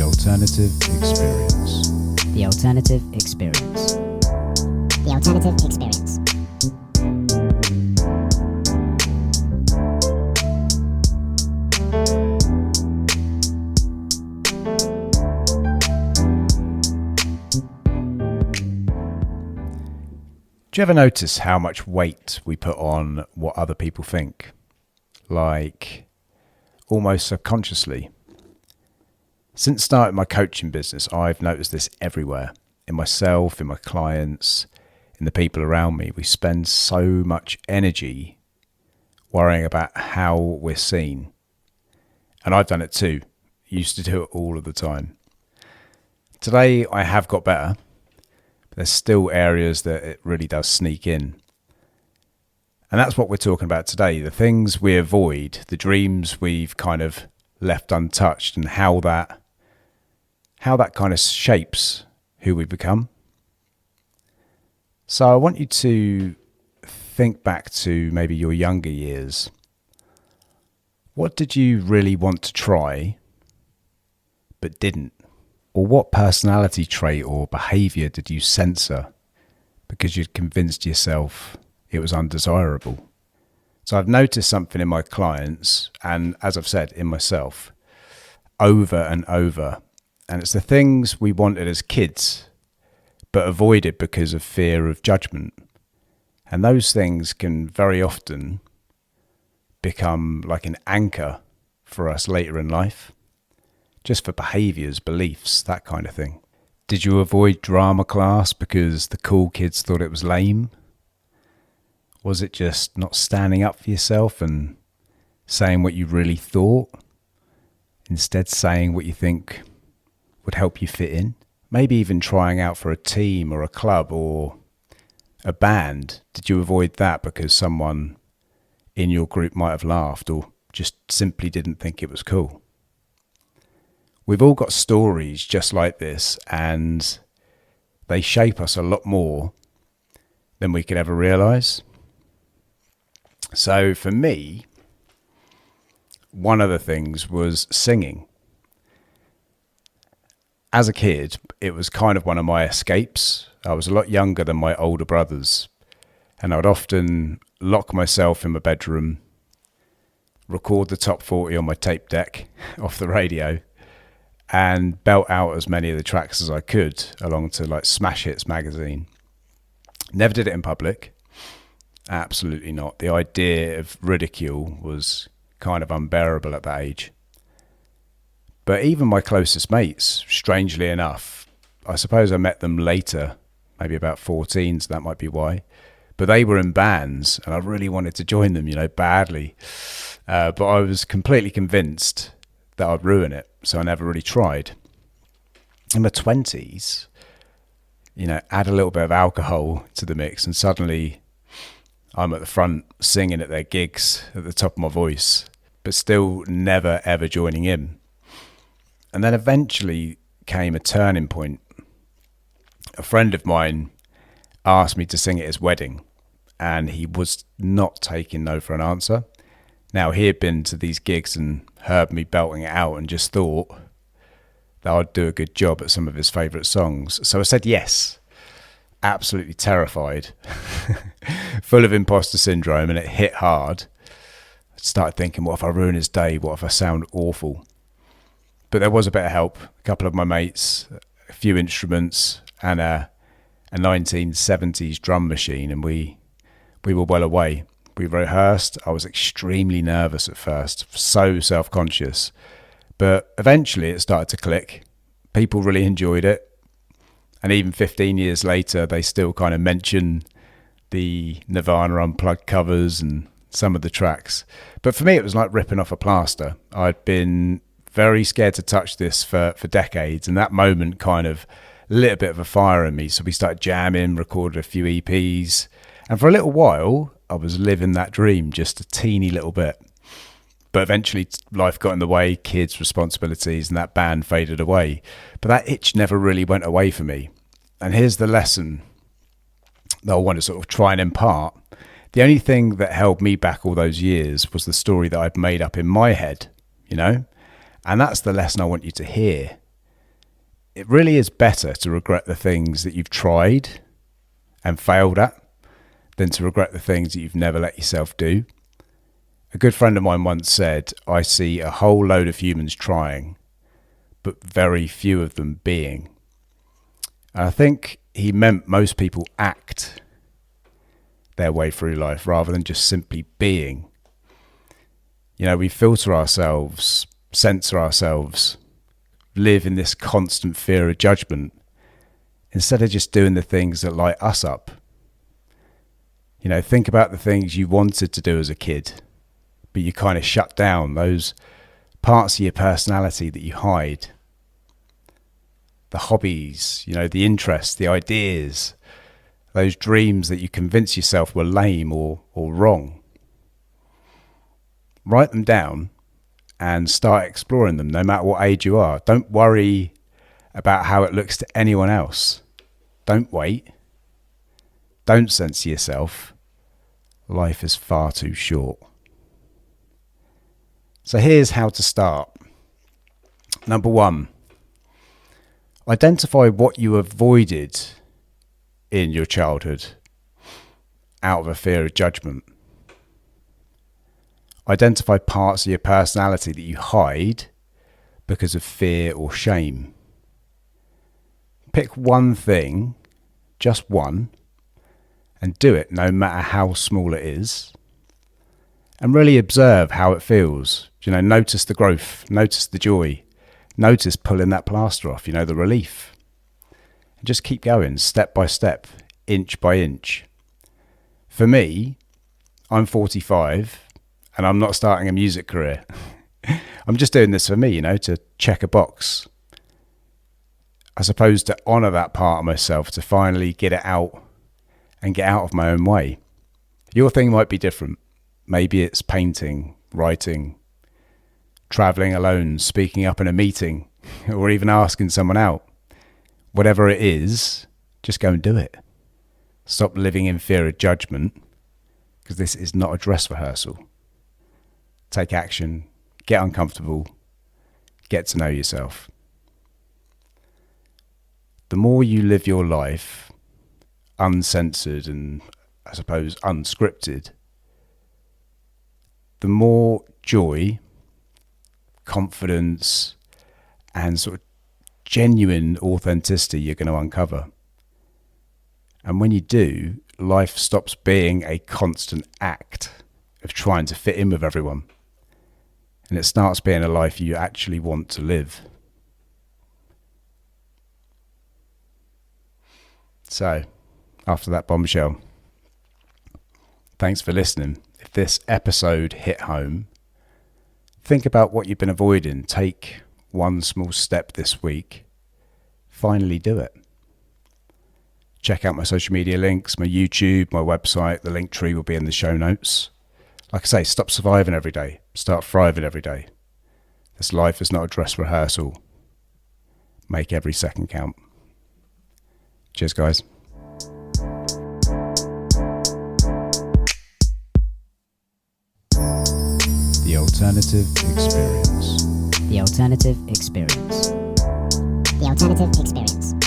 The Alternative Experience. The Alternative Experience. The Alternative Experience. Do you ever notice how much weight we put on what other people think? Like, almost subconsciously. Since starting my coaching business, I've noticed this everywhere. In myself, in my clients, in the people around me. We spend so much energy worrying about how we're seen. And I've done it too. Used to do it all of the time. Today, I have got better. But there's still areas that it really does sneak in. And that's what we're talking about today. The things we avoid, the dreams we've kind of left untouched, and how that kind of shapes who we become. So I want you to think back to maybe your younger years. What did you really want to try but didn't? Or what personality trait or behaviour did you censor because you'd convinced yourself it was undesirable? So I've noticed something in my clients, and as I've said, in myself, over and over. And it's the things we wanted as kids, but avoided because of fear of judgment. And those things can very often become like an anchor for us later in life. Just for behaviours, beliefs, that kind of thing. Did you avoid drama class because the cool kids thought it was lame? Was it just not standing up for yourself and saying what you really thought? Instead saying what you think would help you fit in? Maybe even trying out for a team or a club or a band. Did you avoid that because someone in your group might have laughed or just simply didn't think it was cool? We've all got stories just like this, and they shape us a lot more than we could ever realise. So for me, one of the things was singing. As a kid, it was kind of one of my escapes. I was a lot younger than my older brothers, and I would often lock myself in my bedroom, record the top 40 on my tape deck off the radio, and belt out as many of the tracks as I could along to like Smash Hits magazine. Never did it in public. Absolutely not. The idea of ridicule was kind of unbearable at that age. But even my closest mates, strangely enough, I suppose I met them later, maybe about 14, so that might be why. But they were in bands and I really wanted to join them, badly. But I was completely convinced that I'd ruin it, so I never really tried. In my 20s, add a little bit of alcohol to the mix and suddenly I'm at the front singing at their gigs at the top of my voice, but still never ever joining in. And then eventually came a turning point. A friend of mine asked me to sing at his wedding, and he was not taking no for an answer. Now, he had been to these gigs and heard me belting it out and just thought that I'd do a good job at some of his favourite songs. So I said yes, absolutely terrified, full of imposter syndrome, and it hit hard. I started thinking, what if I ruin his day? What if I sound awful? But there was a bit of help. A couple of my mates, a few instruments, and a 1970s drum machine, and we were well away. We rehearsed. I was extremely nervous at first, so self-conscious. But eventually it started to click. People really enjoyed it. And even 15 years later, they still kind of mention the Nirvana Unplugged covers and some of the tracks. But for me, it was like ripping off a plaster. I'd been very scared to touch this for decades. And that moment kind of lit a bit of a fire in me. So we started jamming, recorded a few EPs. And for a little while, I was living that dream just a teeny little bit. But eventually life got in the way, kids, responsibilities, and that band faded away. But that itch never really went away for me. And here's the lesson that I want to sort of try and impart. The only thing that held me back all those years was the story that I'd made up in my head, And that's the lesson I want you to hear. it really is better to regret the things that you've tried and failed at than to regret the things that you've never let yourself do. A good friend of mine once said, I see a whole load of humans trying, but very few of them being. And I think he meant most people act their way through life rather than just simply being. You know, we filter ourselves, censor ourselves, live in this constant fear of judgment instead of just doing the things that light us up. You know, think about the things you wanted to do as a kid, but you kind of shut down, those parts of your personality that you hide. The hobbies, you know, the interests, the ideas, those dreams that you convince yourself were lame or wrong. Write them down and start exploring them, no matter what age you are. Don't worry about how it looks to anyone else. Don't wait. Don't censor yourself. Life is far too short. So here's how to start. Number 1, identify what you avoided in your childhood out of a fear of judgment. Identify parts of your personality that you hide because of fear or shame. Pick one thing, just one, and do it no matter how small it is. And really observe how it feels. You know, notice the growth, notice the joy, notice pulling that plaster off, you know, the relief. And just keep going, step by step, inch by inch. For me, I'm 45 and I'm not starting a music career. I'm just doing this for me, you know, to check a box. I suppose to honour that part of myself, to finally get it out and get out of my own way. Your thing might be different. Maybe it's painting, writing, travelling alone, speaking up in a meeting, or even asking someone out. Whatever it is, just go and do it. Stop living in fear of judgment, because this is not a dress rehearsal. Take action, get uncomfortable, get to know yourself. The more you live your life uncensored and, I suppose, unscripted, the more joy, confidence, and sort of genuine authenticity you're going to uncover. And when you do, life stops being a constant act of trying to fit in with everyone. And it starts being a life you actually want to live. So, after that bombshell, thanks for listening. If this episode hit home, think about what you've been avoiding. Take one small step this week. Finally do it. Check out my social media links, my YouTube, my website. The link tree will be in the show notes. Like I say, stop surviving every day. Start thriving every day. This life is not a dress rehearsal. Make every second count. Cheers, guys. The Alternative Experience. The Alternative Experience. The Alternative Experience.